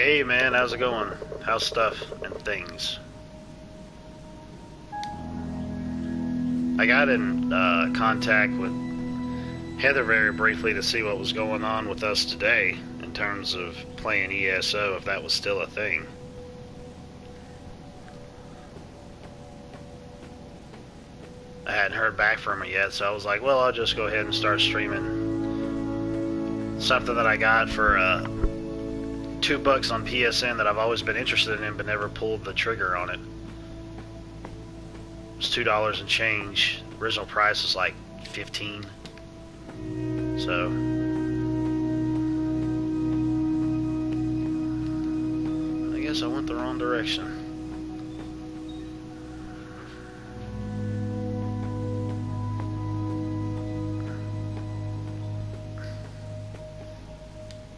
Hey man, how's it going? How's stuff and things? I got in contact with Heather very briefly to see what was going on with us today in terms of playing ESO, if that was still a thing. I hadn't heard back from her yet, so I was like, well, I'll just go ahead and start streaming something that I got for $2 on PSN that I've always been interested in but never pulled the trigger on it. It was $2 and change. The original price was like $15. So I guess I went the wrong direction.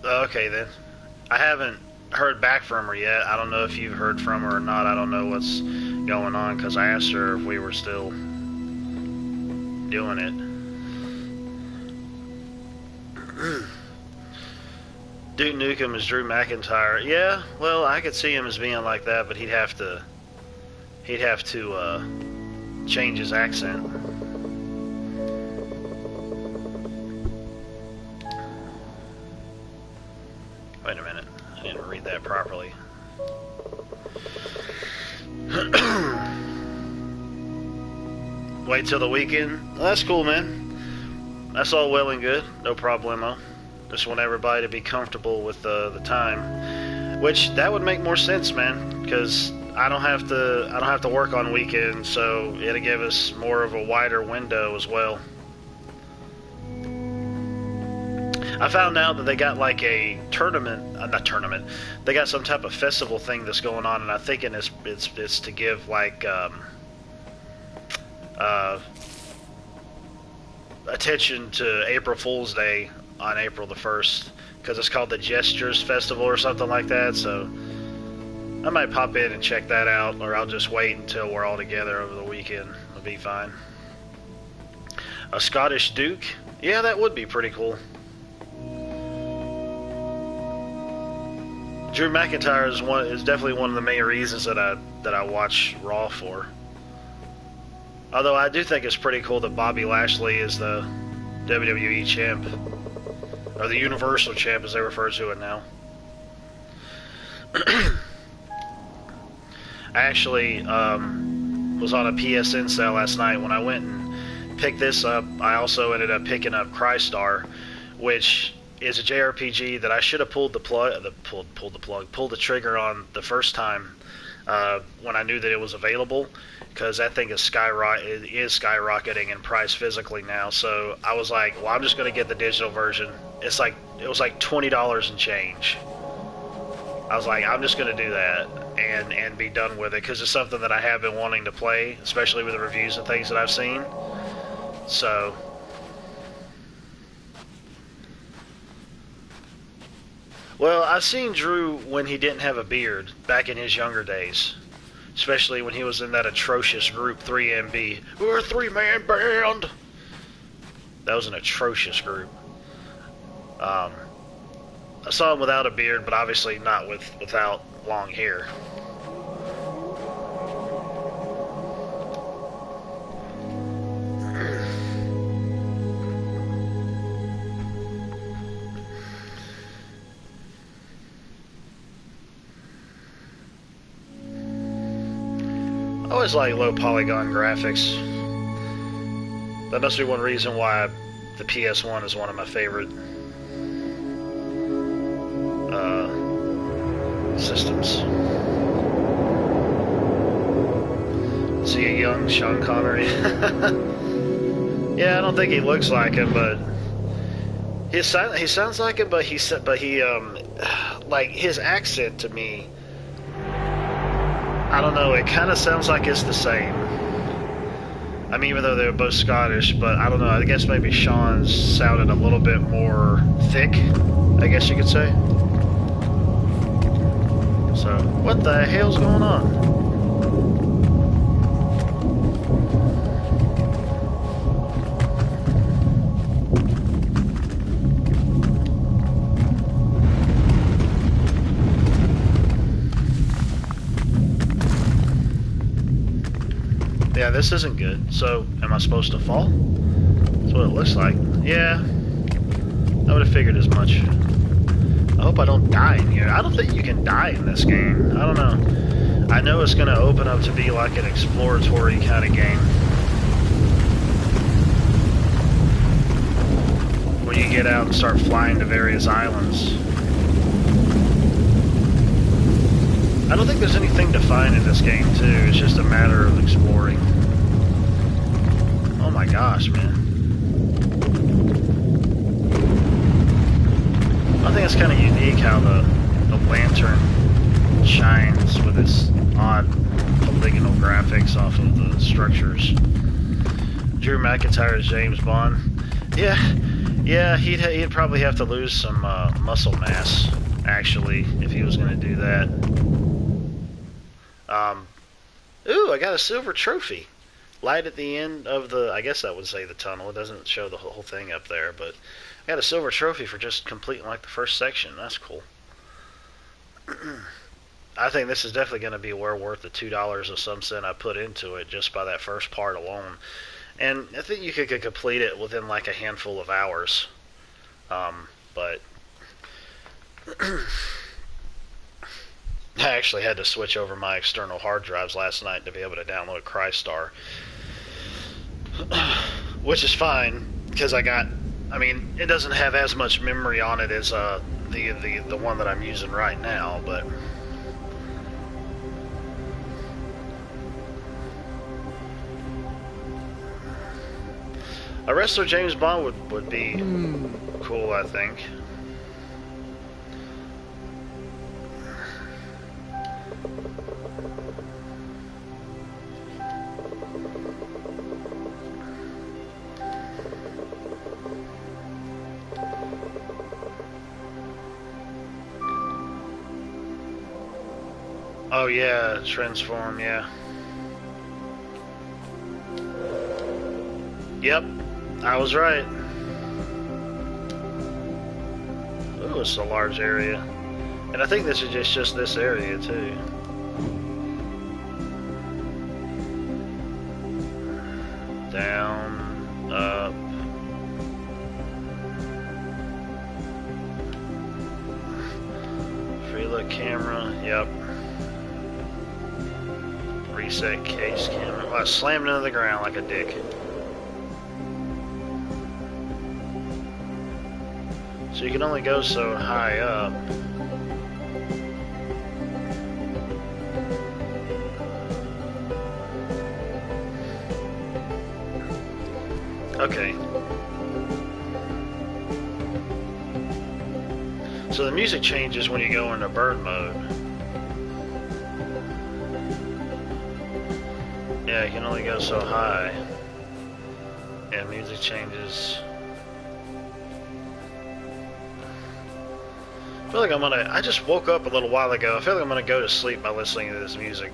Okay then. I haven't heard back from her yet. I don't know if you've heard from her or not. I don't know what's going on because I asked her if we were still doing it. Duke Nukem is Drew McIntyre. Yeah, well, I could see him as being like that, but he'd have to change his accent. Wait a minute, I didn't read that properly. Wait till the weekend? Well, that's cool, man. That's all well and good, no problemo. Just want everybody to be comfortable with the time, which that would make more sense, man, because I don't have to work on weekends, so it'll give us more of a wider window as well. I found out that they got like a tournament, not tournament. They got some type of festival thing that's going on, and I think it's to give like attention to April Fool's Day on April the 1st, because it's called the Gestures Festival or something like that. So I might pop in and check that out, or I'll just wait until we're all together over the weekend. It'll be fine. A Scottish Duke? Yeah, that would be pretty cool. Drew McIntyre is definitely one of the main reasons that I watch Raw for. Although I do think it's pretty cool that Bobby Lashley is the WWE champ, or the Universal champ as they refer to it now. I actually was on a PSN sale last night. When I went and picked this up, I also ended up picking up Crystar, which is a JRPG that I should have pulled the trigger on the first time when I knew that it was available, because that thing is skyrocketing in price physically now. So I was like, well, I'm just going to get the digital version. It was like $20 and change. I was like, I'm just going to do that and be done with it, because it's something that I have been wanting to play, especially with the reviews and things that I've seen. So well, I've seen Drew when he didn't have a beard back in his younger days, especially when he was in that atrocious group 3MB. We're a 3-man band. That was an atrocious group. I saw him without a beard, but obviously not without long hair. I always like low polygon graphics. That must be one reason why the PS1 is one of my favorite systems. See a young Sean Connery. Yeah, I don't think he looks like him, but he sounds like him. But he like his accent to me, I don't know, it kind of sounds like it's the same. I mean, even though they're both Scottish, but I don't know, I guess maybe Sean's sounded a little bit more thick, I guess you could say. So, what the hell's going on? Yeah, this isn't good. So, am I supposed to fall? That's what it looks like. Yeah, I would have figured as much. I hope I don't die in here. I don't think you can die in this game. I don't know. I know it's going to open up to be like an exploratory kind of game. Where you get out and start flying to various islands. I don't think there's anything to find in this game, too. It's just a matter of exploring. Oh my gosh, man. I think it's kind of unique how the lantern shines with its odd polygonal graphics off of the structures. Drew McIntyre's James Bond. Yeah, he'd probably have to lose some muscle mass, actually, if he was going to do that. Ooh, I got a silver trophy. Light at the end of the, I guess that would say the tunnel. It doesn't show the whole thing up there, but I got a silver trophy for just completing like the first section. That's cool. I think this is definitely going to be well worth the $2 or some cent I put into it just by that first part alone. And I think you could complete it within like a handful of hours. But I actually had to switch over my external hard drives last night to be able to download Crystar. Which is fine, because I mean, it doesn't have as much memory on it as the one that I'm using right now, but a wrestler James Bond would be cool, I think. Oh yeah, transform, yeah. Yep, I was right. Ooh, it's a large area. And I think this is just this area too. Down, up. Free look camera, yep. Reset case camera. Well, I slammed into the ground like a dick. So you can only go so high up. Okay. So the music changes when you go into bird mode. Yeah, you can only go so high. Yeah, music changes. I feel like I just woke up a little while ago. I feel like I'm gonna go to sleep by listening to this music.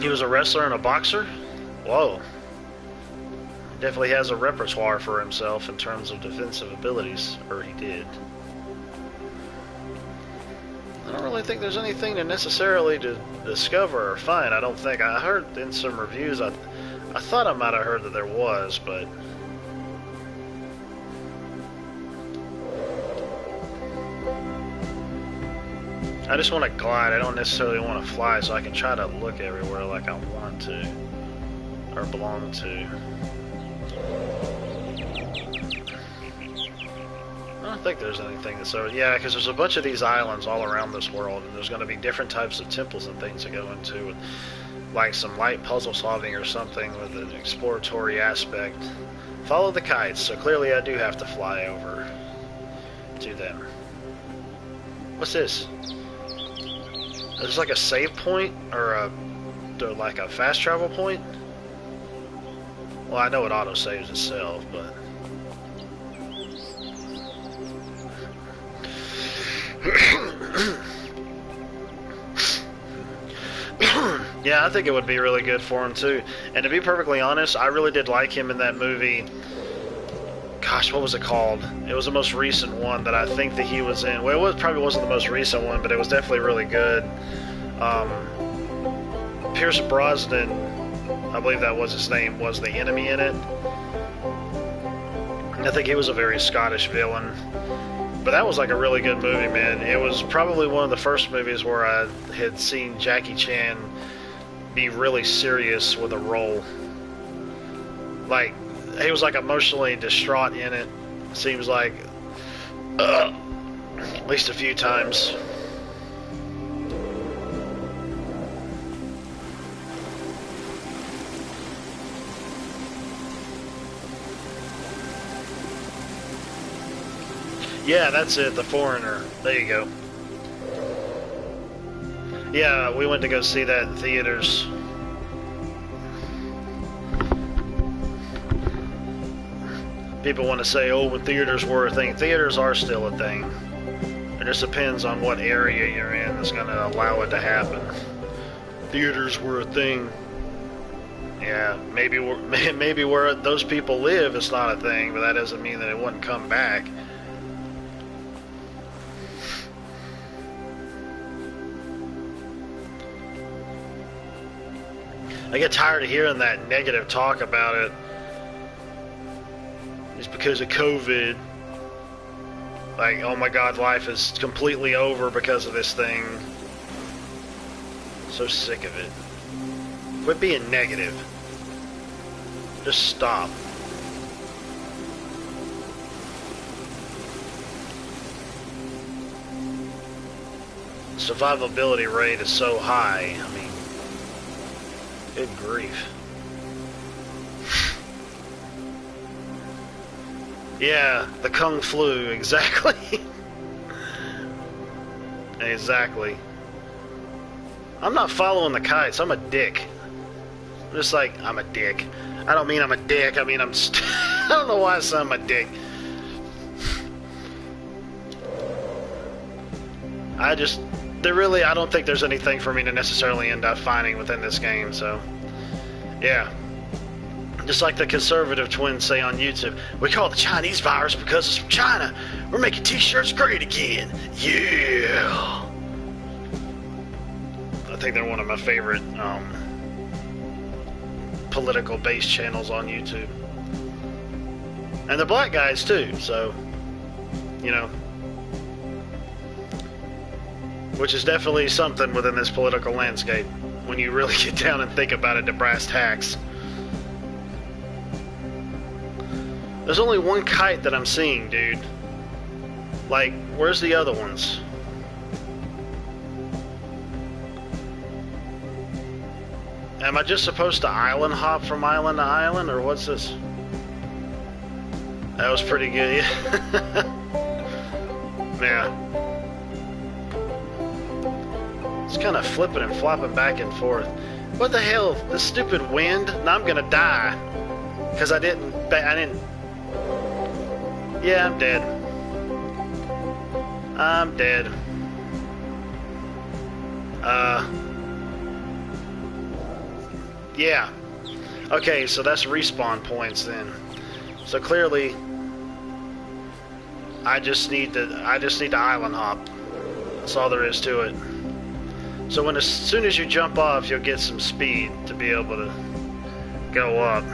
He was a wrestler and a boxer? Whoa. Definitely has a repertoire for himself in terms of defensive abilities, or he did. I don't really think there's anything to necessarily to discover or find. I don't think. I heard in some reviews, I thought I might have heard that there was, but I just want to glide. I don't necessarily want to fly, so I can try to look everywhere like I want to or belong to. I don't think there's anything that's over. Yeah, because there's a bunch of these islands all around this world, and there's going to be different types of temples and things to go into, with like some light puzzle solving or something with an exploratory aspect. Follow the kites, so clearly I do have to fly over to them. What's this? There's like a save point or like a fast travel point. Well, I know it auto saves itself, but Yeah, I think it would be really good for him too. And to be perfectly honest, I really did like him in that movie. Gosh, what was it called? It was the most recent one that I think that he was in. Well, probably wasn't the most recent one, but it was definitely really good. Pierce Brosnan, I believe that was his name, was the enemy in it. I think he was a very Scottish villain. But that was like a really good movie, man. It was probably one of the first movies where I had seen Jackie Chan be really serious with a role. Like, he was like emotionally distraught in it. Seems like at least a few times. Yeah, that's it, The Foreigner. There you go. Yeah, we went to go see that in theaters. People want to say, oh, when theaters were a thing. Theaters are still a thing. It just depends on what area you're in that's going to allow it to happen. Theaters were a thing. Yeah, maybe where those people live it's not a thing, but that doesn't mean that it wouldn't come back. I get tired of hearing that negative talk about it. It's because of COVID. Like, oh my God, life is completely over because of this thing. So sick of it. Quit being negative. Just stop. Survivability rate is so high. I mean, good grief. Yeah, the Kung Flu, exactly. Exactly. I'm not following the kites, I'm a dick. I'm just like, I'm a dick. I don't mean I'm a dick, I mean I'm I don't know why I said I'm a dick. I don't think there's anything for me to necessarily end up finding within this game, so yeah. Just like the conservative twins say on YouTube, we call it the Chinese virus because it's from China. We're making t-shirts great again. Yeah. I think they're one of my favorite political based channels on YouTube. And the black guys too, so, you know. Which is definitely something within this political landscape when you really get down and think about it to brass tacks. There's only one kite that I'm seeing, dude. Like, where's the other ones? Am I just supposed to island hop from island to island, or what's this? That was pretty good, yeah. Yeah. It's kind of flipping and flopping back and forth. What the hell? This stupid wind? Now I'm gonna die. Because I didn't... Yeah, I'm dead. I'm dead. Yeah. Okay, so that's respawn points then. So clearly, I just need to island hop. That's all there is to it. So as soon as you jump off, you'll get some speed to be able to go up.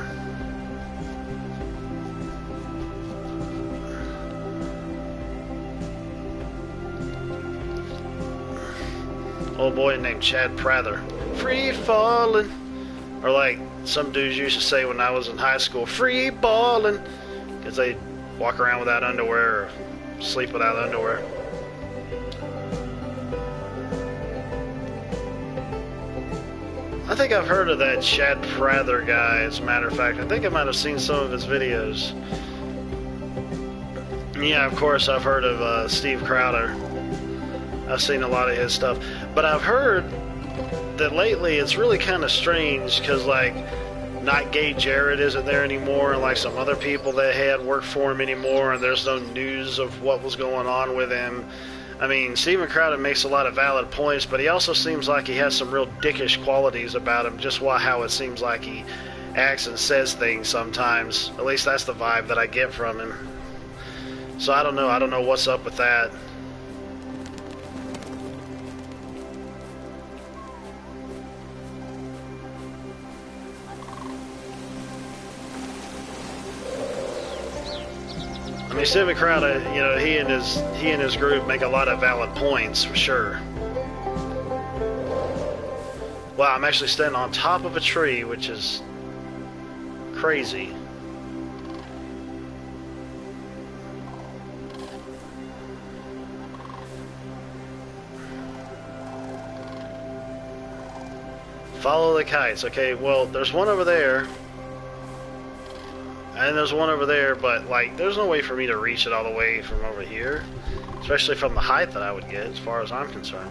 Old boy named Chad Prather. Free falling. Or like some dudes used to say when I was in high school, free balling. Because they walk around without underwear or sleep without underwear. I think I've heard of that Chad Prather guy, as a matter of fact. I think I might have seen some of his videos. Yeah, of course, I've heard of Steve Crowder. I've seen a lot of his stuff. But I've heard that lately it's really kind of strange because, like, not Gay Jared isn't there anymore, and, like, some other people that had worked for him anymore, and there's no news of what was going on with him. I mean, Steven Crowder makes a lot of valid points, but he also seems like he has some real dickish qualities about him, just how it seems like he acts and says things sometimes. At least that's the vibe that I get from him. So I don't know. I don't know what's up with that. I mean, Steven Crowder, you know, he and his group make a lot of valid points for sure. Wow, I'm actually standing on top of a tree, which is crazy. Follow the kites. Okay, well, there's one over there. And there's one over there, but, like, there's no way for me to reach it all the way from over here. Especially from the height that I would get, as far as I'm concerned.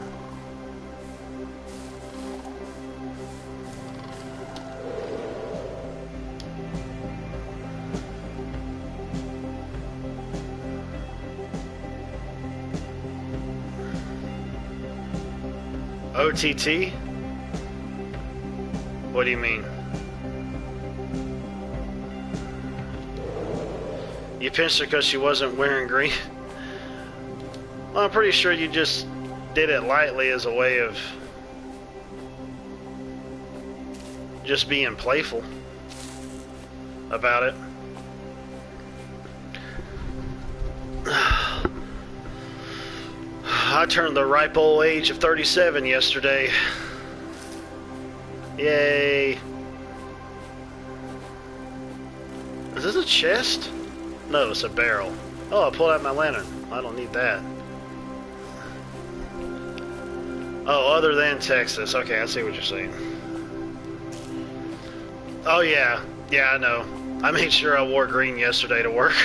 OTT? What do you mean? You pinched her because she wasn't wearing green? Well, I'm pretty sure you just did it lightly as a way of just being playful about it. I turned the ripe old age of 37 yesterday. Yay. Is this a chest? No, it's a barrel. Oh, I pulled out my lantern. I don't need that. Oh, other than Texas. Okay, I see what you're saying. Oh, yeah. Yeah, I know. I made sure I wore green yesterday to work.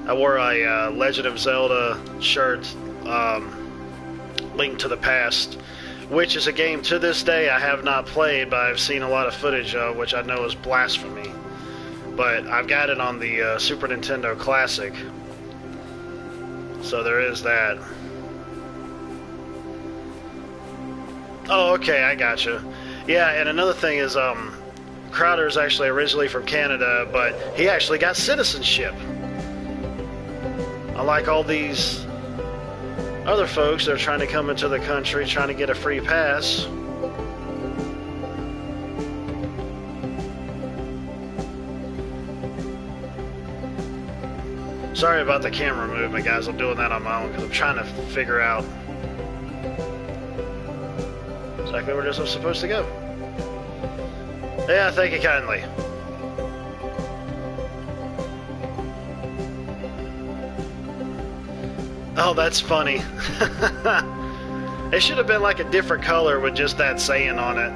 I wore a Legend of Zelda shirt, Link to the Past, which is a game to this day I have not played, but I've seen a lot of footage of, which I know is blasphemy. But I've got it on the Super Nintendo Classic. So there is that. Oh, okay, I gotcha. Yeah, and another thing is, Crowder is actually originally from Canada, but he actually got citizenship. Unlike all these other folks that are trying to come into the country, trying to get a free pass. Sorry about the camera movement, guys. I'm doing that on my own because I'm trying to figure out exactly where it is I'm supposed to go. Yeah, thank you kindly. Oh, that's funny. It should have been like a different color with just that saying on it.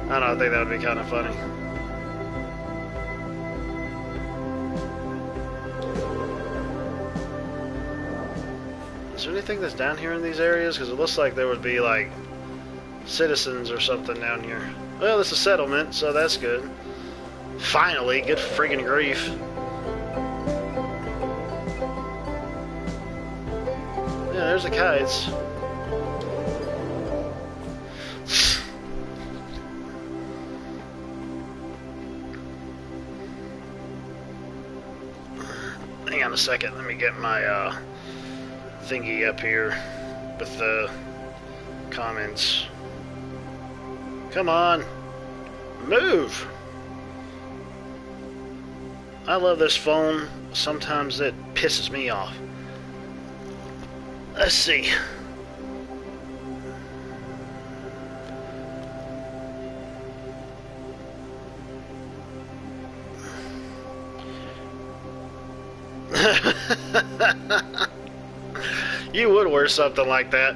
I don't know, I think that would be kind of funny. Is there anything that's down here in these areas? Because it looks like there would be like citizens or something down here. Well, it's a settlement, so that's good. Finally, good friggin' grief. Yeah, there's the kites. Hang on a second, let me get my thingy up here with the comments. Come on, move. I love this phone. Sometimes it pisses me off. Let's see. You would wear something like that.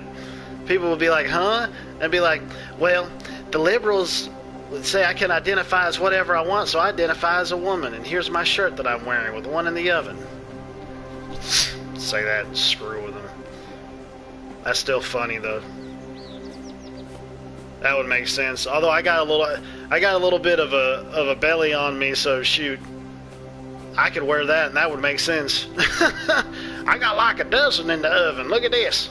People would be like, huh? And be like, well, the liberals would say I can identify as whatever I want, so I identify as a woman, and here's my shirt that I'm wearing with one in the oven. Say that and screw with them. That's still funny though. That would make sense. Although I got a little bit of a belly on me, so shoot, I could wear that and that would make sense. I got like a dozen in the oven. Look at this.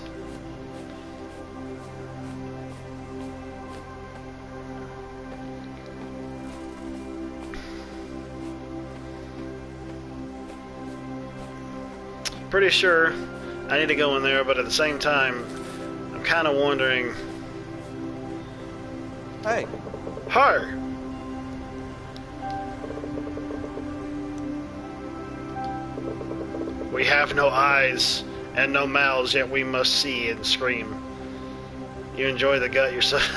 Pretty sure I need to go in there, but at the same time, I'm kind of wondering. Hey. Hi. We have no eyes and no mouths, yet we must see and scream. You enjoy the gut yourself.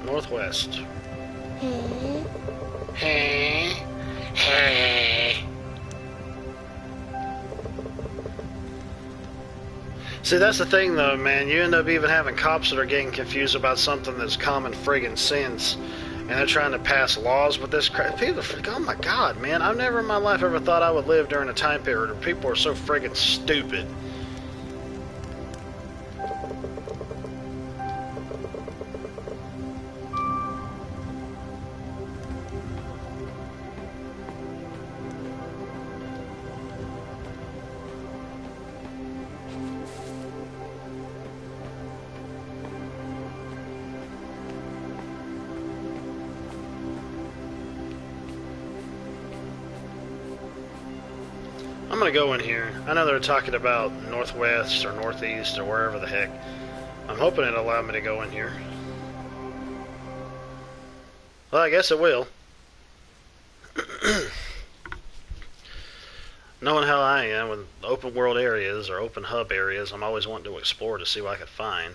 Northwest. Hey. See, that's the thing, though, man. You end up even having cops that are getting confused about something that's common friggin' sense, and they're trying to pass laws with this crap. People are oh my god, man. I've never in my life ever thought I would live during a time period where people are so friggin' stupid. I'm gonna go in here. I know they're talking about northwest or northeast or wherever the heck. I'm hoping it'll allow me to go in here. Well, I guess it will. Knowing how I am with open world areas or open hub areas, I'm always wanting to explore to see what I can find.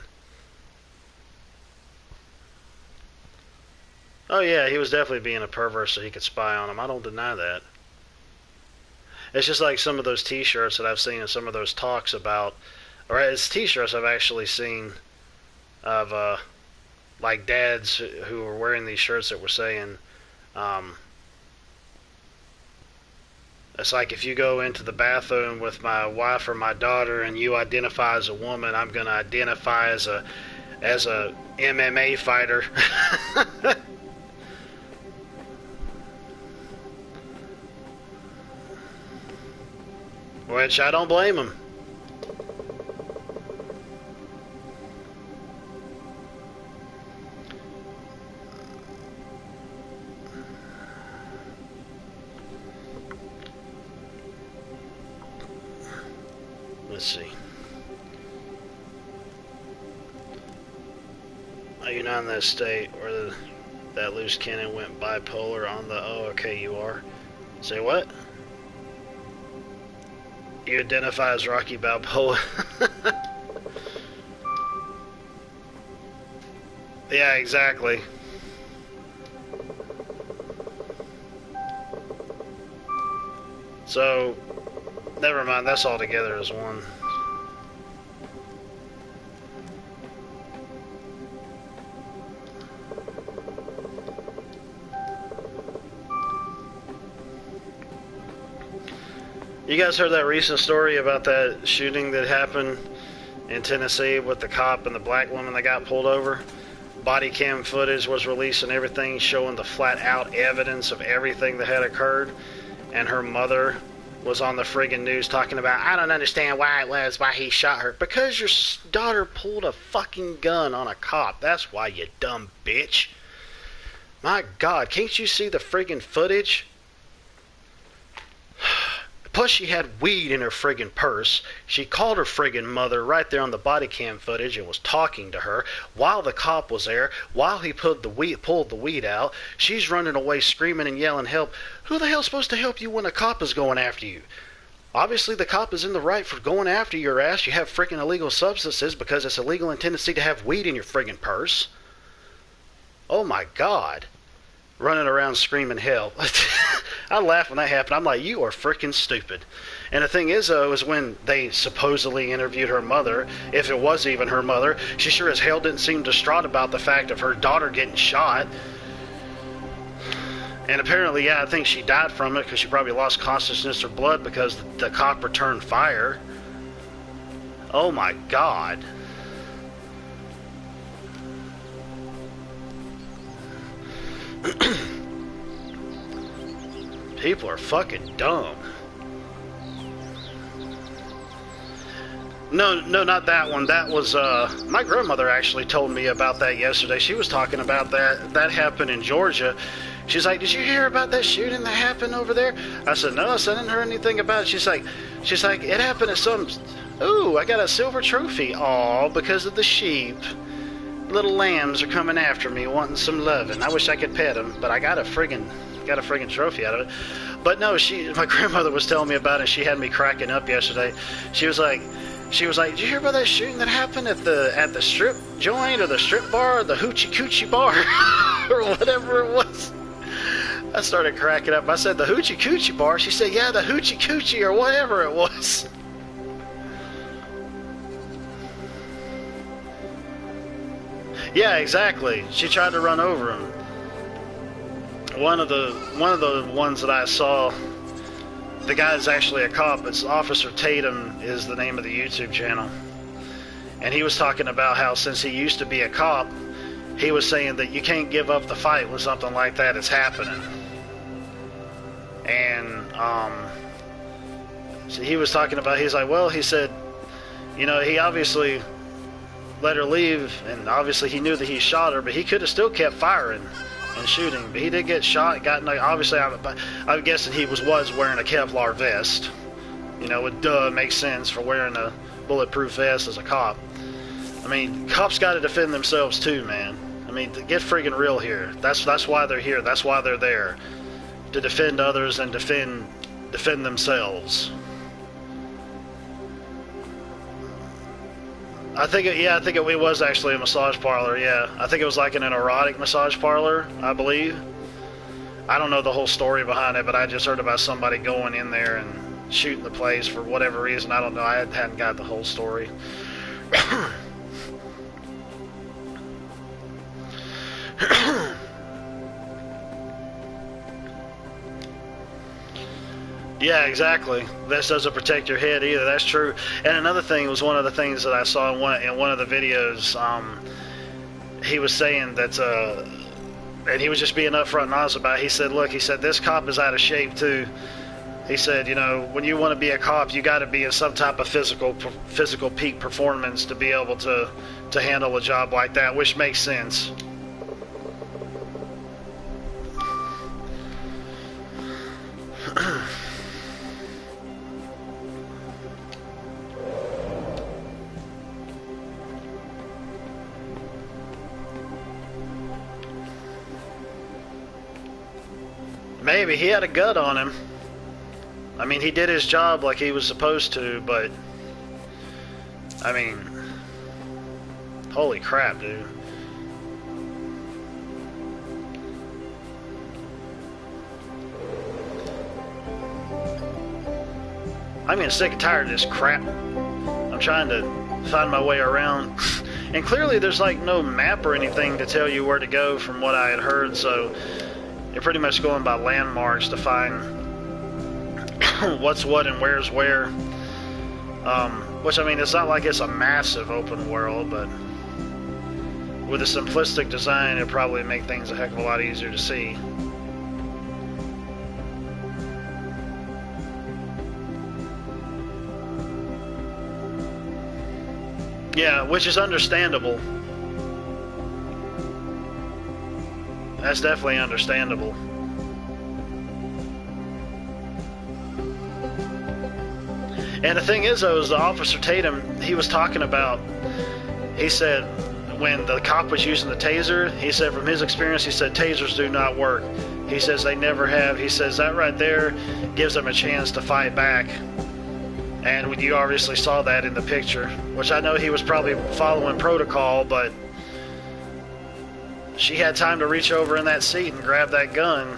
Oh yeah, he was definitely being a pervert so he could spy on him. I don't deny that. It's just like some of those t-shirts that I've seen in some of those talks about, or it's t-shirts I've actually seen of like dads who were wearing these shirts that were saying, it's like if you go into the bathroom with my wife or my daughter and you identify as a woman, I'm going to identify as a MMA fighter. Which I don't blame him. Let's see. Are you not in that state where that loose cannon went bipolar on the... Oh, okay, you are. Say what? You identify as Rocky Balboa. Yeah, exactly. So, never mind, that's all together as one. You guys heard that recent story about that shooting that happened in Tennessee with the cop and the black woman that got pulled over? Body cam footage was released and everything showing the flat out evidence of everything that had occurred. And her mother was on the friggin' news talking about, I don't understand why he shot her. Because your daughter pulled a fucking gun on a cop. That's why, you dumb bitch. My God, can't you see the friggin' footage? Plus, she had weed in her friggin' purse. She called her friggin' mother right there on the body cam footage and was talking to her while the cop was there, while he pulled the weed out. She's running away screaming and yelling help. Who the hell's supposed to help you when a cop is going after you? Obviously, the cop is in the right for going after your ass. You have freaking illegal substances because it's illegal in Tennessee to have weed in your friggin' purse. Oh my God. Running around screaming hell. I laughed when that happened. I'm like, you are freaking stupid. And the thing is, though, is when they supposedly interviewed her mother, if it was even her mother, she sure as hell didn't seem distraught about the fact of her daughter getting shot. And apparently, yeah, I think she died from it because she probably lost consciousness or blood because the cop returned fire. Oh my God. People are fucking dumb. No, not that one. That was, my grandmother actually told me about that yesterday. She was talking about that. That happened in Georgia. She's like, did you hear about that shooting that happened over there? I said, no, I didn't hear anything about it. She's like, it happened at some, ooh, I got a silver trophy. Aw, because of the sheep. Little lambs are coming after me wanting some loving. I wish I could pet them, but I got a friggin' trophy out of it. But no, my grandmother was telling me about it. She had me cracking up yesterday. She was like, did you hear about that shooting that happened at the strip joint or the strip bar or the hoochie coochie bar or whatever it was? I started cracking up. I said, the hoochie coochie bar? She said, yeah, the hoochie coochie or whatever it was. Yeah, exactly. She tried to run over him. One of the ones that I saw, the guy is actually a cop. It's Officer Tatum is the name of the YouTube channel. And he was talking about how since he used to be a cop, he was saying that you can't give up the fight when something like that is happening. And so he was talking about, he's like, well, he said, you know, he obviously let her leave, and obviously he knew that he shot her, but he could have still kept firing and shooting. But he did get shot. Obviously, I'm guessing he was wearing a Kevlar vest. You know, it makes sense for wearing a bulletproof vest as a cop. I mean, cops got to defend themselves too, man. I mean, get friggin' real here. That's why they're here. That's why they're there, to defend others and defend themselves. I think it was actually a massage parlor. Yeah, I think it was like an erotic massage parlor, I believe. I don't know the whole story behind it, but I just heard about somebody going in there and shooting the place for whatever reason. I don't know. I hadn't got the whole story. Yeah, exactly. This doesn't protect your head either. That's true. And another thing was one of the things that I saw in one of the videos. He was saying that, and he was just being upfront and honest about it. He said, "Look," he said, "this cop is out of shape too." He said, "You know, when you want to be a cop, you got to be in some type of physical peak performance to be able to handle a job like that," which makes sense. Maybe he had a gut on him. I mean, he did his job like he was supposed to, but I mean, holy crap, dude. I'm getting sick and tired of this crap. I'm trying to find my way around. And clearly there's like no map or anything to tell you where to go from what I had heard, so you're pretty much going by landmarks to find what's what and where's where. Which, I mean, it's not like it's a massive open world, but with a simplistic design, it'd probably make things a heck of a lot easier to see. Yeah, which is understandable. That's definitely understandable. And the thing is, though, is the Officer Tatum, he was talking about, he said when the cop was using the taser, he said from his experience, he said tasers do not work. He says they never have. He says that right there gives them a chance to fight back. And you obviously saw that in the picture, which I know he was probably following protocol, but she had time to reach over in that seat and grab that gun.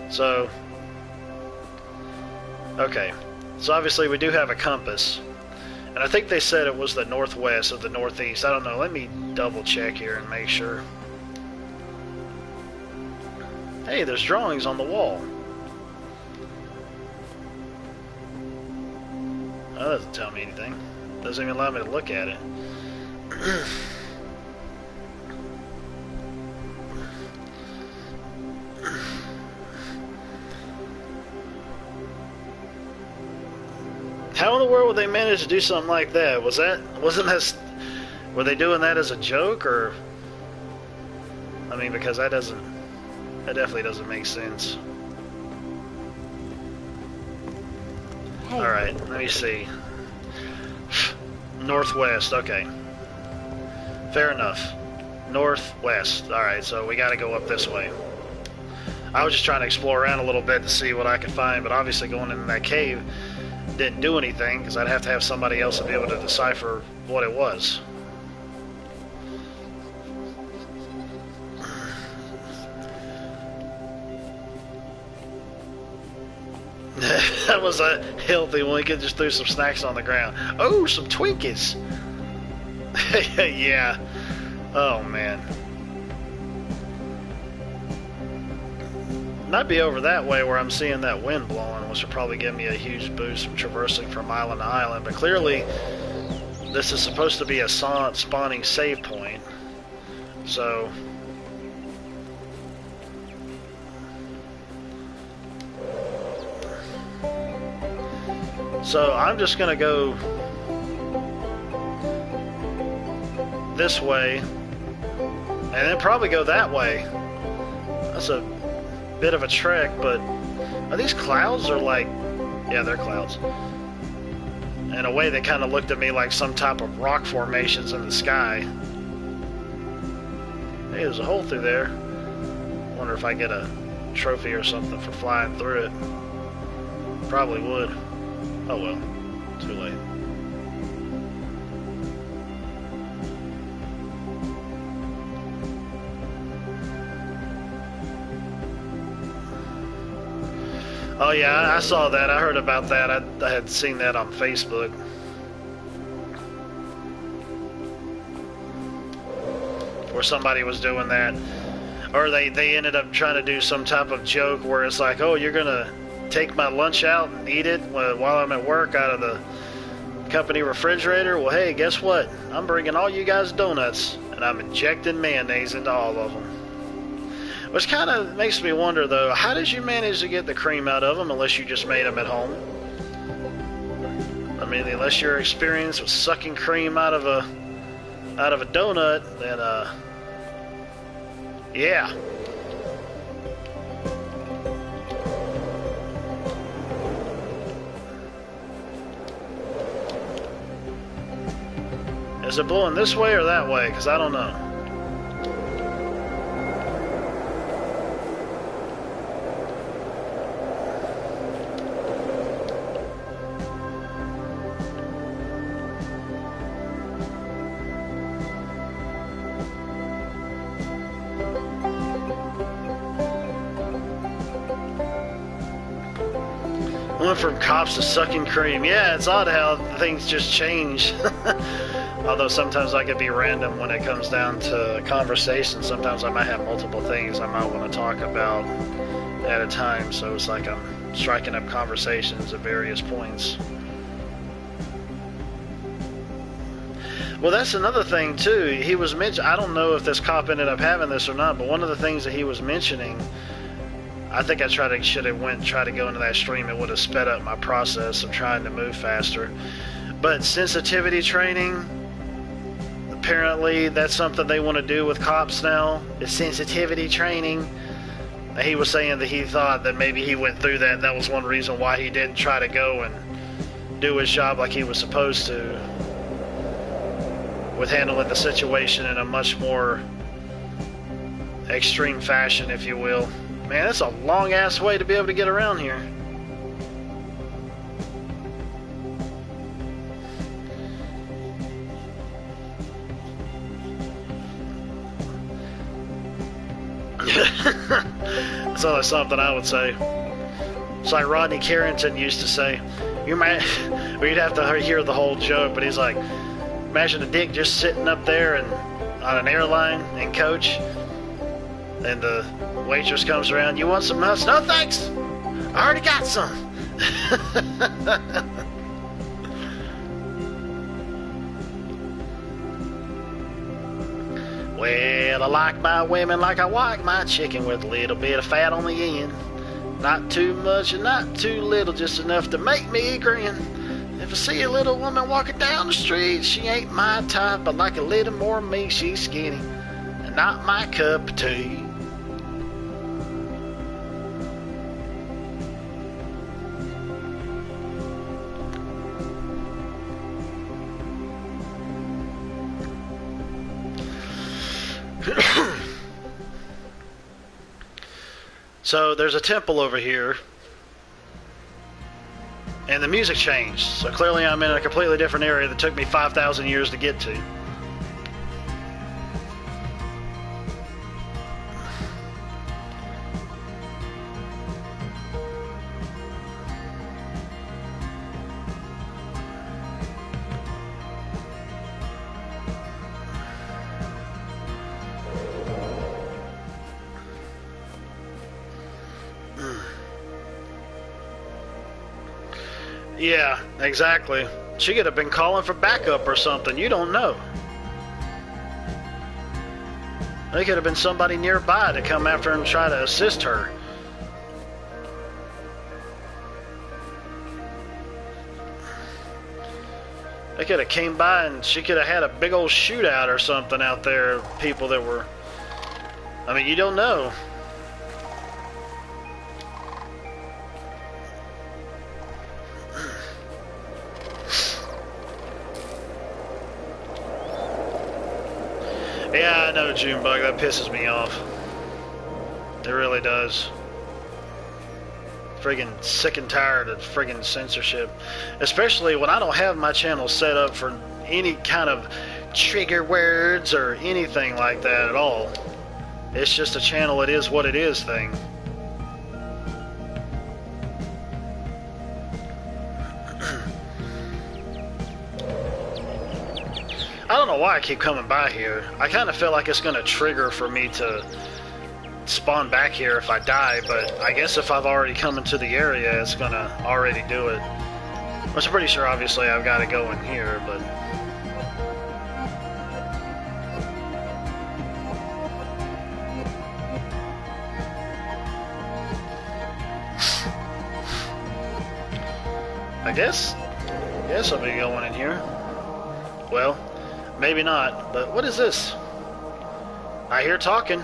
So, okay. So obviously we do have a compass. And I think they said it was the northwest of the northeast. I don't know. Let me double check here and make sure. Hey, there's drawings on the wall. Oh, that doesn't tell me anything. Doesn't even allow me to look at it. How in the world would they manage to do something like that? Were they doing that as a joke, or? I mean, because that definitely doesn't make sense. Hey. All right, let me see. Northwest, okay. Fair enough. Northwest. All right, so we got to go up this way. I was just trying to explore around a little bit to see what I could find, but obviously going into that cave didn't do anything because I'd have to have somebody else to be able to decipher what it was. That was a healthy one. We could just threw some snacks on the ground. Oh, some Twinkies. Yeah. Oh, man. I'd be over that way where I'm seeing that wind blowing, which will probably give me a huge boost from traversing from island to island. But clearly, this is supposed to be a spawning save point. So... I'm just going to go this way and then probably go that way. That's a bit of a trek, but are these clouds or like, yeah, they're clouds. In a way, they kind of looked at me like some type of rock formations in the sky. Hey, there's a hole through there. Wonder if I get a trophy or something for flying through it. Probably would. Oh well, too late. Oh yeah, I saw that. I heard about that. I had seen that on Facebook. Where somebody was doing that. Or they ended up trying to do some type of joke where it's like, oh, you're gonna take my lunch out and eat it while I'm at work out of the company refrigerator. Well, hey, guess what? I'm bringing all you guys donuts, and I'm injecting mayonnaise into all of them. Which kind of makes me wonder, though, how did you manage to get the cream out of them unless you just made them at home? I mean, unless you're experienced with sucking cream out of a donut, then yeah. Is it blowing this way or that way? Because I don't know. Went from cops to sucking cream. Yeah, it's odd how things just change. Although sometimes I could be random when it comes down to conversation. Sometimes I might have multiple things I might want to talk about at a time. So it's like I'm striking up conversations at various points. Well, that's another thing too. He was mentioning, I don't know if this cop ended up having this or not, but one of the things that he was mentioning, I think I should have tried to go into that stream. It would have sped up my process of trying to move faster. But sensitivity training, apparently that's something they want to do with cops now, is sensitivity training. He was saying that he thought that maybe he went through that. That was one reason why he didn't try to go and do his job like he was supposed to, with handling the situation in a much more extreme fashion, if you will. Man, that's a long-ass way to be able to get around here. It's only something I would say. It's like Rodney Carrington used to say. You might, we'd have to hear the whole joke, but he's like, imagine a dick just sitting up there and on an airline and coach, and the waitress comes around. You want some nuts? No thanks. I already got some. Well, I like my women like I like my chicken, with a little bit of fat on the end. Not too much and not too little, just enough to make me grin. If I see a little woman walking down the street, she ain't my type, but like a little more me, she's skinny and not my cup of tea. So there's a temple over here, and the music changed. So clearly I'm in a completely different area that took me 5,000 years to get to. Yeah, exactly. She could have been calling for backup or something. You don't know. There could have been somebody nearby to come after and try to assist her. They could have came by and she could have had a big old shootout or something out there. People that were... I mean, you don't know. Yeah, I know, Junebug. That pisses me off. It really does. Friggin' sick and tired of friggin' censorship. Especially when I don't have my channel set up for any kind of trigger words or anything like that at all. It's just a channel, it is what it is thing. I don't know why I keep coming by here. I kind of feel like it's going to trigger for me to spawn back here if I die, but I guess if I've already come into the area, it's going to already do it. Which I'm pretty sure, obviously, I've got to go in here, but... I guess I'll be going in here. Well... maybe not, but what is this? I hear talking.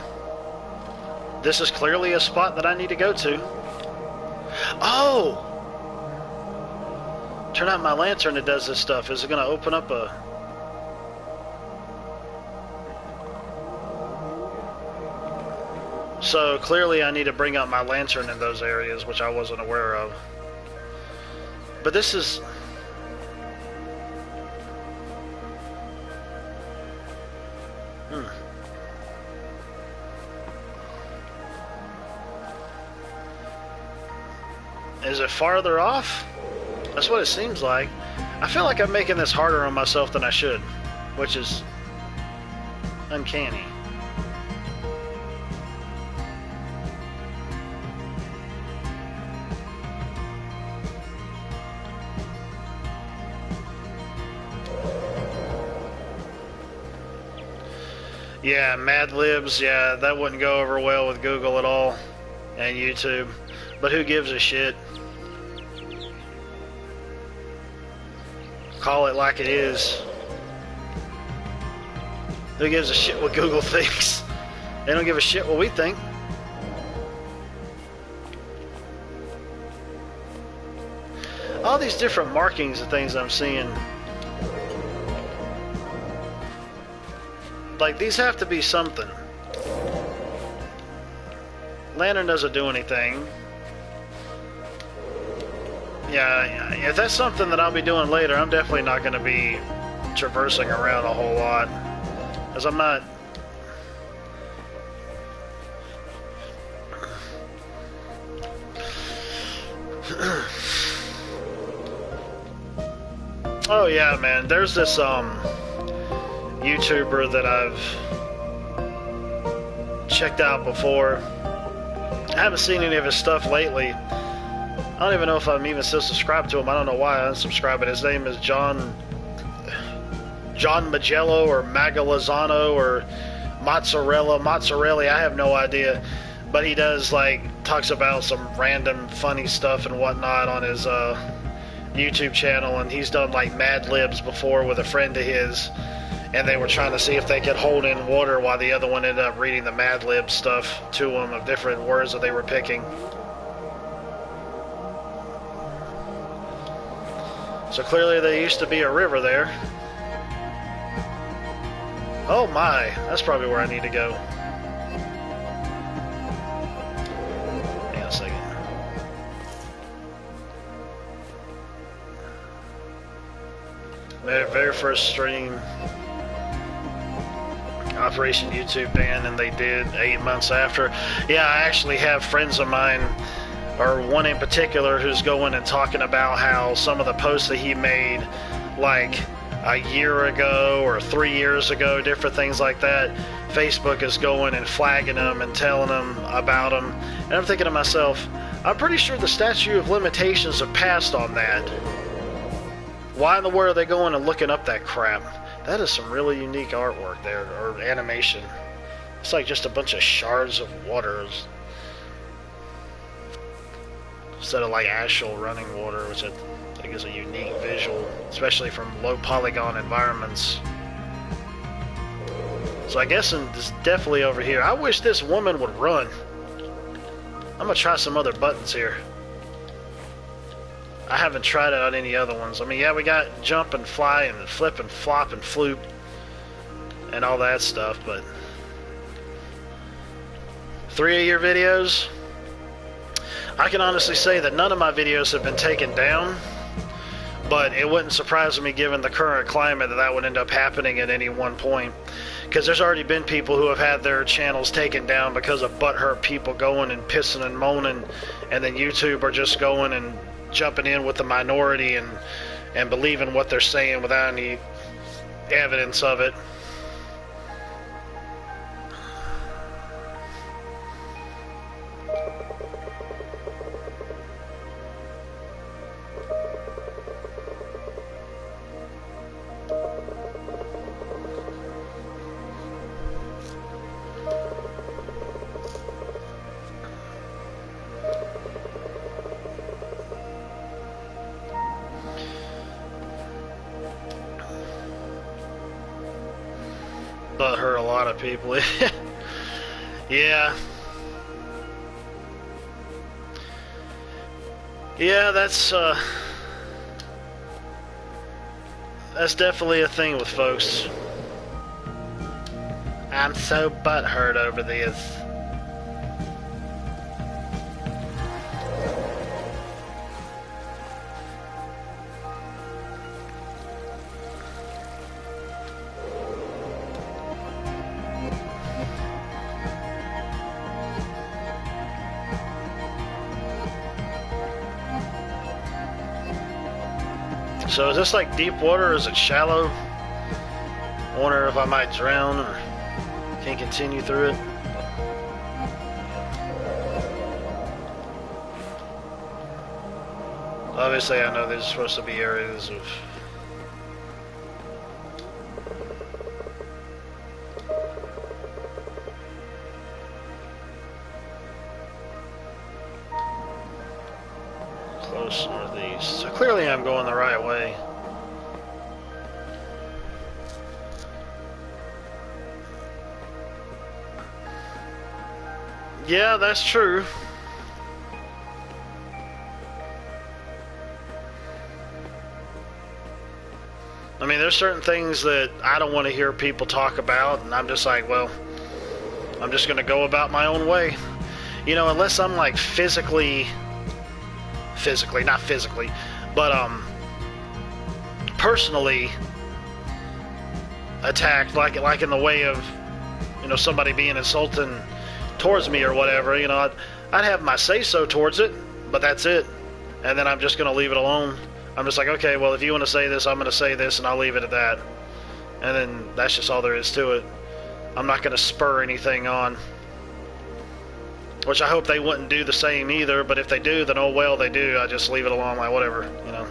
This is clearly a spot that I need to go to. Oh! Turn out my lantern, it does this stuff. Is it going to open up a... So clearly I need to bring out my lantern in those areas, which I wasn't aware of. But this is... Is it farther off? That's what it seems like. I feel like I'm making this harder on myself than I should, which is uncanny. Yeah, Mad Libs, yeah, that wouldn't go over well with Google at all, and YouTube. But who gives a shit? Call it like it is. Who gives a shit what Google thinks? They don't give a shit what we think. All these different markings and things I'm seeing. Like, these have to be something. Lantern doesn't do anything. Yeah, if that's something that I'll be doing later, I'm definitely not going to be traversing around a whole lot. Because I'm not... Oh yeah, man. There's this YouTuber that I've checked out before. I haven't seen any of his stuff lately. I don't even know if I'm even still subscribed to him. I don't know why I unsubscribed, but his name is John Magello or Magalazano or Mozzarella. I have no idea. But he does, like, talks about some random funny stuff and whatnot on his YouTube channel, and he's done like Mad Libs before with a friend of his, and they were trying to see if they could hold in water while the other one ended up reading the Mad Lib stuff to him of different words that they were picking. So clearly there used to be a river there. Oh my, that's probably where I need to go. Hang on a second. My very first stream, Operation YouTube ban, and they did 8 months after. Yeah, I actually have friends of mine, or one in particular, who's going and talking about how some of the posts that he made like a year ago or 3 years ago, different things like that, Facebook is going and flagging them and telling them about them. And I'm thinking to myself, I'm pretty sure the statute of limitations have passed on that. Why in the world are they going and looking up that crap? That is some really unique artwork there, or animation. It's like just a bunch of shards of water instead of like actual running water, which I think is a unique visual, especially from low polygon environments. So I guess it's definitely over here. I wish this woman would run. I'm gonna try some other buttons here. I haven't tried it on any other ones. I mean, yeah, we got jump and fly and flip and flop and floop and all that stuff, but 3 of your videos, I can honestly say that none of my videos have been taken down, but it wouldn't surprise me given the current climate that would end up happening at any one point, because there's already been people who have had their channels taken down because of butthurt people going and pissing and moaning, and then YouTube are just going and jumping in with the minority and believing what they're saying without any evidence of it. But hurt a lot of people. Yeah. Yeah, that's definitely a thing with folks. I'm so butthurt over this. So is this like deep water or is it shallow? I wonder if I might drown or can't continue through it. Obviously I know there's supposed to be areas of close northeast. So clearly I'm going the right way. Yeah, that's true. I mean, there's certain things that I don't want to hear people talk about, and I'm just like, well, I'm just going to go about my own way. You know, unless I'm like not physically, but personally attacked, like in the way of, you know, somebody being insulting towards me or whatever, you know, I'd have my say-so towards it, but that's it. And then I'm just going to leave it alone. I'm just like, okay, well, if you want to say this, I'm going to say this, and I'll leave it at that. And then that's just all there is to it. I'm not going to spur anything on. Which I hope they wouldn't do the same either, but if they do, then oh well, they do. I just leave it alone, like whatever, you know.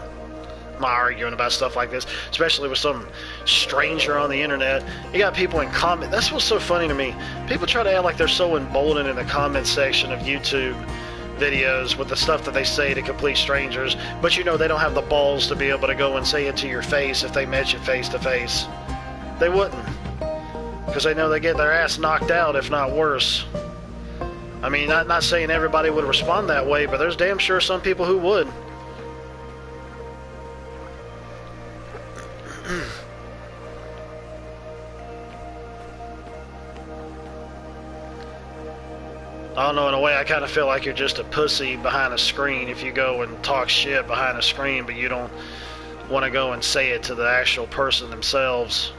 I'm not arguing about stuff like this, especially with some stranger on the internet. You got people in comment. That's what's so funny to me. People try to act like they're so emboldened in the comment section of YouTube videos with the stuff that they say to complete strangers, but you know they don't have the balls to be able to go and say it to your face if they met you face to face. They wouldn't, because they know they get their ass knocked out, if not worse. I mean, not saying everybody would respond that way, but there's damn sure some people who would. I don't know, in a way I kind of feel like you're just a pussy behind a screen if you go and talk shit behind a screen, but you don't want to go and say it to the actual person themselves.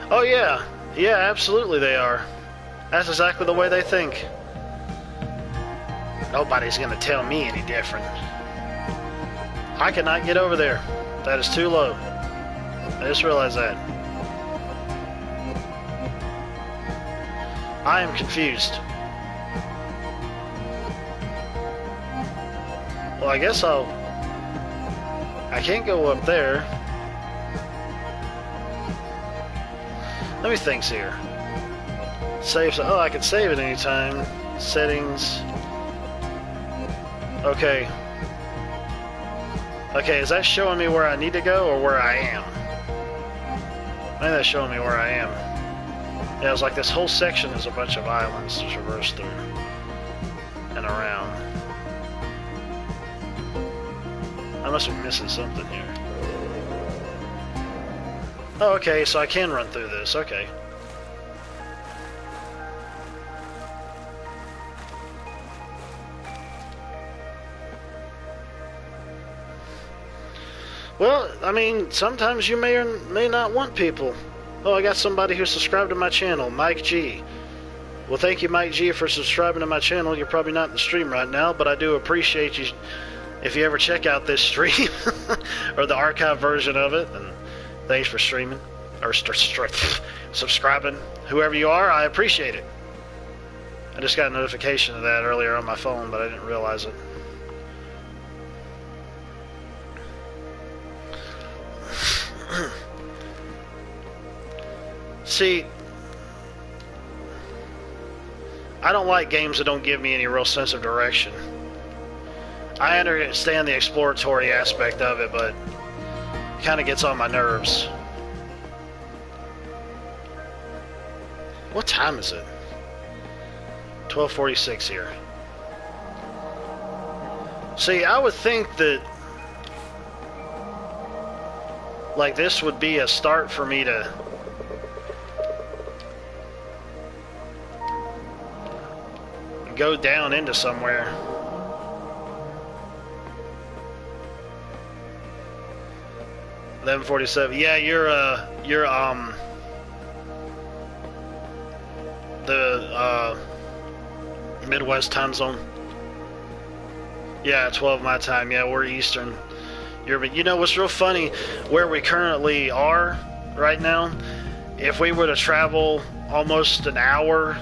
Oh yeah, yeah, absolutely they are. That's exactly the way they think. Nobody's gonna tell me any different. I cannot get over there. That is too low. I just realized that. I am confused. Well, I guess I can't go up there. Let me think here. Save. Oh, I can save it anytime. Settings. Okay. Okay, is that showing me where I need to go or where I am? I think that's showing me where I am. Yeah, it's like this whole section is a bunch of islands to traverse through and around. I must be missing something here. Oh, okay, so I can run through this. Okay. Well, I mean, sometimes you may or may not want people. Oh, I got somebody who subscribed to my channel, Mike G. Well, thank you, Mike G, for subscribing to my channel. You're probably not in the stream right now, but I do appreciate you if you ever check out this stream or the archive version of it. And thanks for streaming or subscribing. Whoever you are, I appreciate it. I just got a notification of that earlier on my phone, but I didn't realize it. See, I don't like games that don't give me any real sense of direction. I understand the exploratory aspect of it, but it kind of gets on my nerves. What time is it? 12:46 here. See, I would think that like this would be a start for me to go down into somewhere. $11:47. Yeah, you're the Midwest time zone. Yeah, 12 my time. Yeah, we're Eastern. You know what's real funny? Where we currently are right now, if we were to travel almost an hour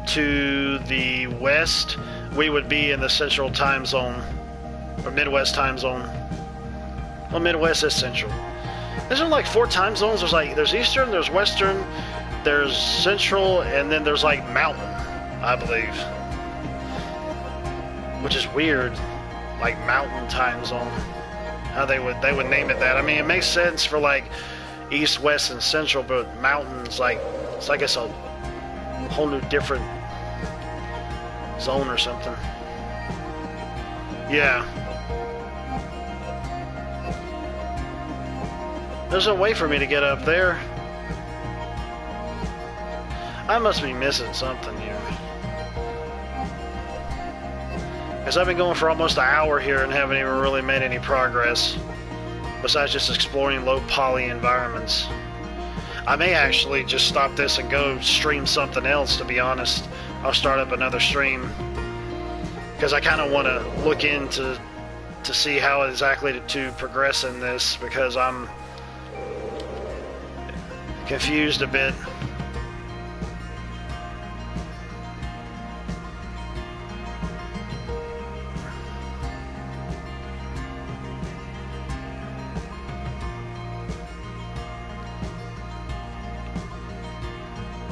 to the west, we would be in the Central time zone or Midwest time zone. Well, Midwest is Central. There's like 4 time zones. There's Eastern, there's Western, there's Central, and then there's like Mountain, I believe, which is weird. Like Mountain time zone. How they would name it that. I mean, it makes sense for like East, West, and Central, but Mountain's like it's like it's a whole new different zone or something. Yeah. There's a way for me to get up there. I must be missing something here. Because I've been going for almost an hour here and haven't even really made any progress. Besides just exploring low poly environments. I may actually just stop this and go stream something else, to be honest. I'll start up another stream because I kind of want to look into to see how exactly to progress in this, because I'm confused a bit.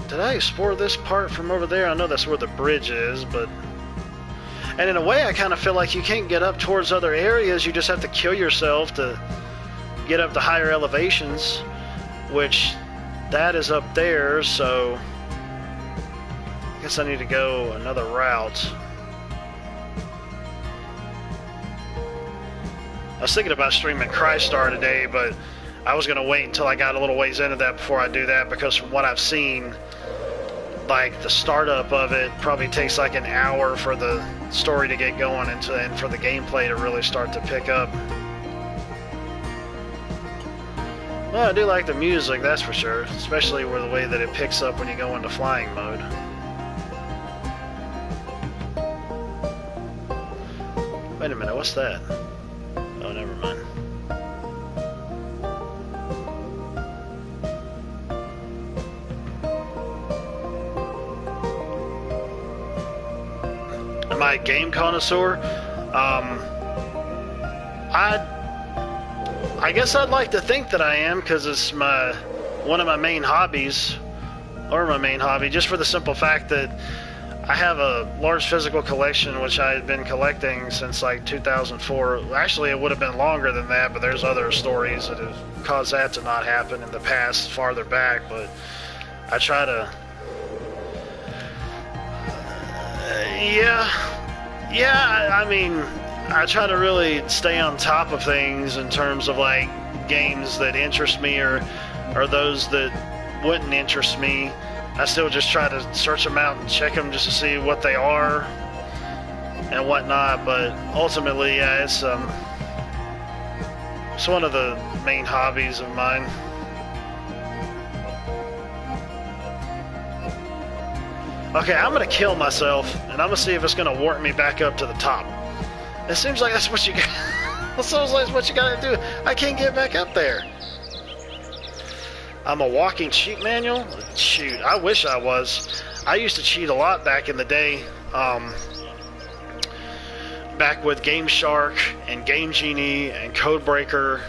Did I explore this part from over there? I know that's where the bridge is, but... And in a way, I kind of feel like you can't get up towards other areas. You just have to kill yourself to get up to higher elevations, which that is up there, so... I guess I need to go another route. I was thinking about streaming Crystar today, but I was going to wait until I got a little ways into that before I do that, because from what I've seen, like the startup of it probably takes like an hour for the story to get going and for the gameplay to really start to pick up. Well, I do like the music, that's for sure, especially with the way that it picks up when you go into flying mode. Wait a minute, what's that? Oh, never mind. Am I a game connoisseur? I guess I'd like to think that I am, because it's one of my main hobbies, or my main hobby, just for the simple fact that I have a large physical collection, which I had been collecting since like 2004. Actually, it would have been longer than that, but there's other stories that have caused that to not happen in the past, farther back. But I try to... Yeah, I mean, I try to really stay on top of things in terms of like games that interest me or those that wouldn't interest me. I still just try to search them out and check them just to see what they are and whatnot. But ultimately, yeah, it's one of the main hobbies of mine. Okay, I'm gonna kill myself, and I'm gonna see if it's gonna warp me back up to the top. It seems like that's what you got. It sounds like that's what you gotta do. I can't get back up there. I'm a walking cheat manual? Shoot, I wish I was. I used to cheat a lot back in the day. Back with Game Shark and Game Genie and Codebreaker.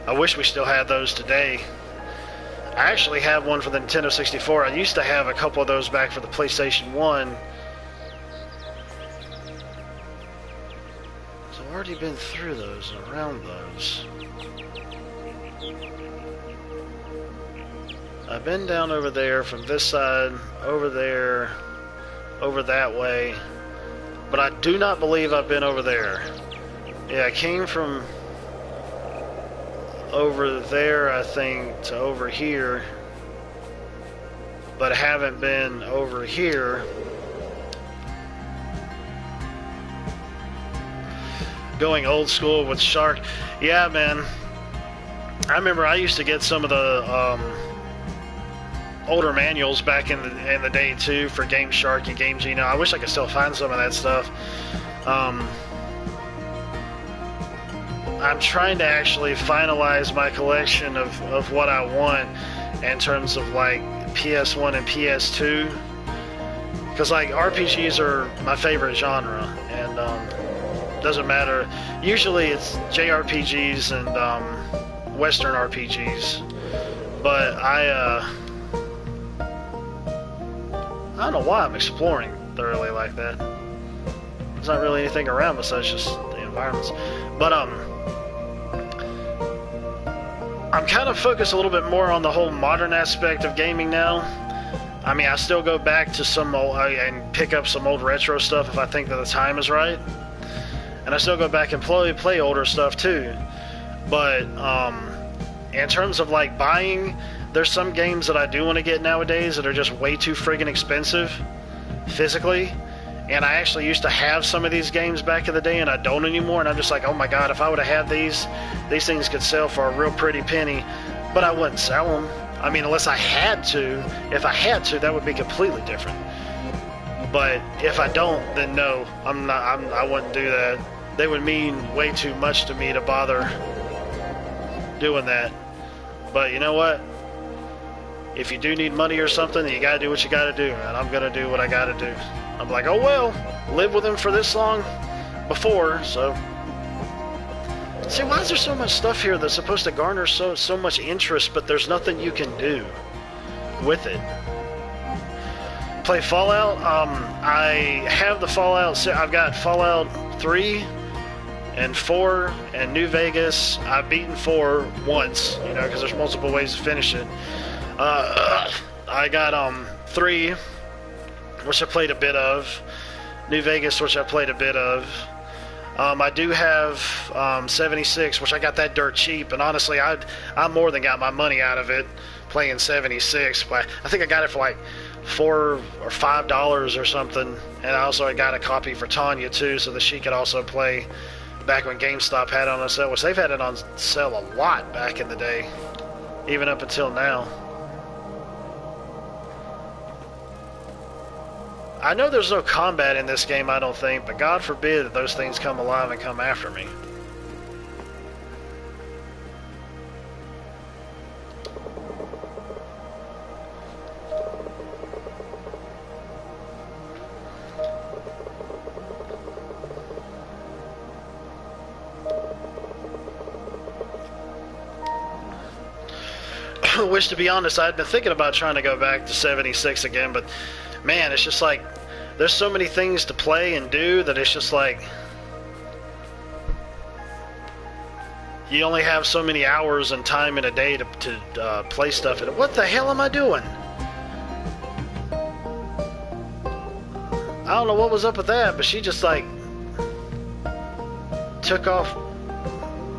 I wish we still had those today. I actually have one for the Nintendo 64. I used to have a couple of those back for the PlayStation 1. So I've already been through those and around those. I've been down over there from this side, over there, over that way. But I do not believe I've been over there. Yeah, I came from over there, I think, to over here, but I haven't been over here. Going old school with Shark. Yeah, man. I remember I used to get some of the older manuals back in the day too for Game Shark and Game Genie. I wish I could still find some of that stuff. I'm trying to actually finalize my collection of what I want in terms of like PS1 and PS2, because like RPGs are my favorite genre, and doesn't matter. Usually it's JRPGs and Western RPGs, but I don't know why I'm exploring thoroughly like that. There's not really anything around besides just the environments, but I'm kind of focused a little bit more on the whole modern aspect of gaming now. I mean, I still go back to some old, and pick up some old retro stuff if I think that the time is right. And I still go back and play older stuff too. But in terms of like buying, there's some games that I do want to get nowadays that are just way too friggin' expensive physically. And I actually used to have some of these games back in the day, and I don't anymore. And I'm just like, oh my god, if I would have had these things could sell for a real pretty penny. but I wouldn't sell them. I mean, unless I had to. If I had to, that would be completely different. But if I don't, then no, I'm not. I wouldn't do that. They would mean way too much to me to bother doing that. But you know what? If you do need money or something, you gotta do what you gotta do, and I'm gonna do what I gotta do. I'm like, oh well, live with him for this long before, so. See, why is there so much stuff here that's supposed to garner so much interest, but there's nothing you can do with it? Play Fallout. I have the Fallout. I've got Fallout 3 and 4 and New Vegas. I've beaten 4 once, you know, because there's multiple ways to finish it. I got 3, which I played a bit of. New Vegas, which I played a bit of. I do have 76, which I got that dirt cheap, and honestly, I more than got my money out of it playing 76. But I think I got it for like $4 or $5 or something, and I also got a copy for Tanya too, so that she could also play back when GameStop had it on sale, which they've had it on sale a lot back in the day, even up until now. I know there's no combat in this game, I don't think, but God forbid that those things come alive and come after me. Which, to be honest, I'd been thinking about trying to go back to 76 again, but man, it's just like, there's so many things to play and do that it's just like, you only have so many hours and time in a day to play stuff. And what the hell am I doing? I don't know what was up with that, but she just like took off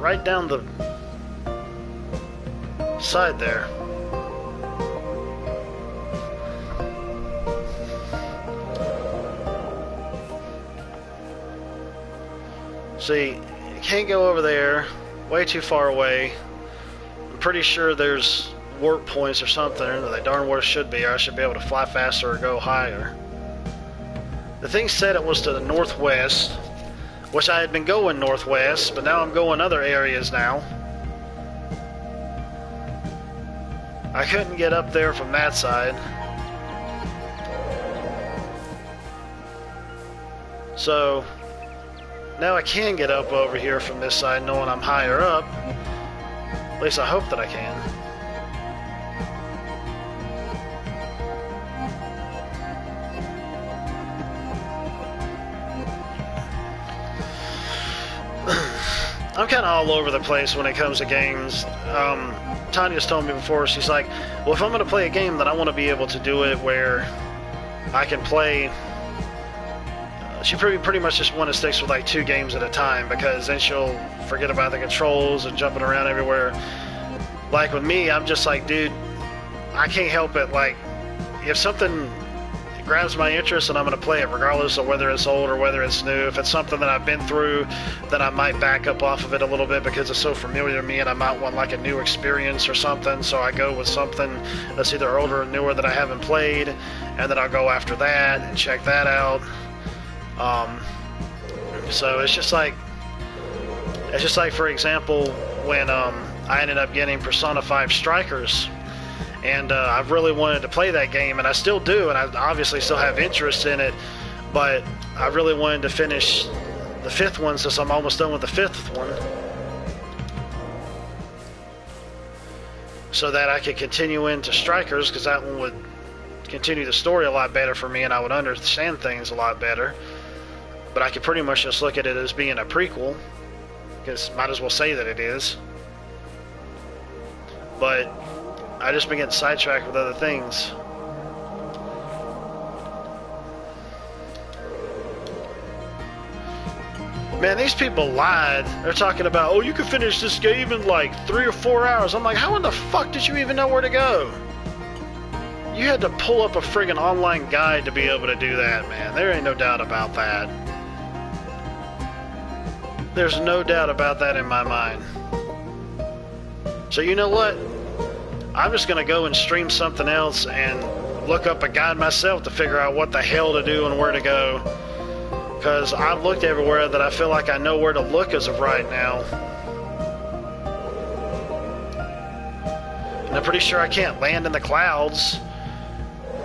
right down the side there. See, you can't go over there, way too far away. I'm pretty sure there's warp points or something that they darn well should be, or I should be able to fly faster or go higher. The thing said it was to the northwest, which I had been going northwest, but now I'm going other areas now. I couldn't get up there from that side. So now I can get up over here from this side knowing I'm higher up. At least I hope that I can. I'm kind of all over the place when it comes to games. Tanya's told me before, she's like, well, if I'm going to play a game, then I want to be able to do it where I can play. She pretty much just want to stick with like 2 games at a time, because then she'll forget about the controls and jumping around everywhere. Like with me, I'm just like, dude, I can't help it. Like, if something grabs my interest, and I'm going to play it regardless of whether it's old or whether it's new. If it's something that I've been through, then I might back up off of it a little bit because it's so familiar to me, and I might want like a new experience or something, so I go with something that's either older or newer that I haven't played, and then I'll go after that and check that out. So it's just like for example, when I ended up getting Persona 5 Strikers, and I've really wanted to play that game, and I still do, and I obviously still have interest in it, but I really wanted to finish the 5th one, since I'm almost done with the 5th one, so that I could continue into Strikers, because that one would continue the story a lot better for me, and I would understand things a lot better. But I could pretty much just look at it as being a prequel, because might as well say that it is. But I just been getting sidetracked with other things. Man, these people lied. They're talking about, oh, you can finish this game in like 3 or 4 hours. I'm like, how in the fuck did you even know where to go? You had to pull up a friggin' online guide to be able to do that, man. There ain't no doubt about that. There's no doubt about that in my mind. So you know what? I'm just going to go and stream something else and look up a guide myself to figure out what the hell to do and where to go. Because I've looked everywhere that I feel like I know where to look as of right now. And I'm pretty sure I can't land in the clouds.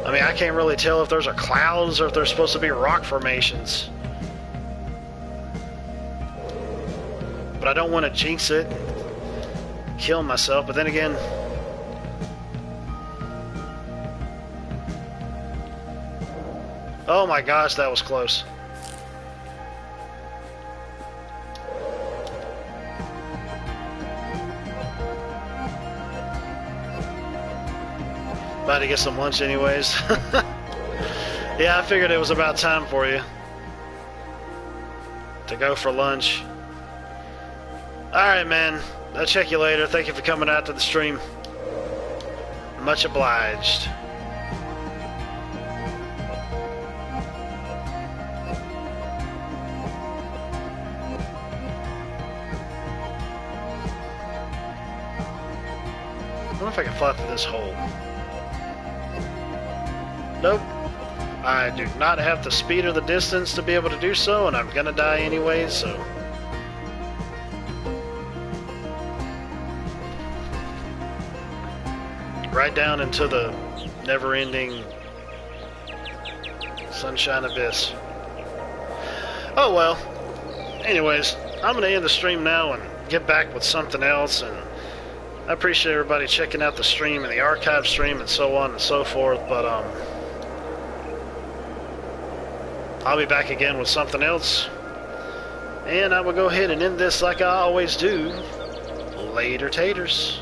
I mean, I can't really tell if there's clouds or if there's supposed to be rock formations. But I don't want to jinx it, kill myself. But then again, oh my gosh, that was close. About to get some lunch anyways. Yeah, I figured it was about time for you to go for lunch. Alright, man. I'll check you later. Thank you for coming out to the stream. Much obliged. I wonder if I can fly through this hole. Nope. I do not have the speed or the distance to be able to do so, and I'm gonna die anyways, so... right down into the never-ending sunshine abyss. Oh well. Anyways, I'm gonna end the stream now and get back with something else, and I appreciate everybody checking out the stream and the archive stream and so on and so forth, but I'll be back again with something else, and I will go ahead and end this like I always do. Later taters.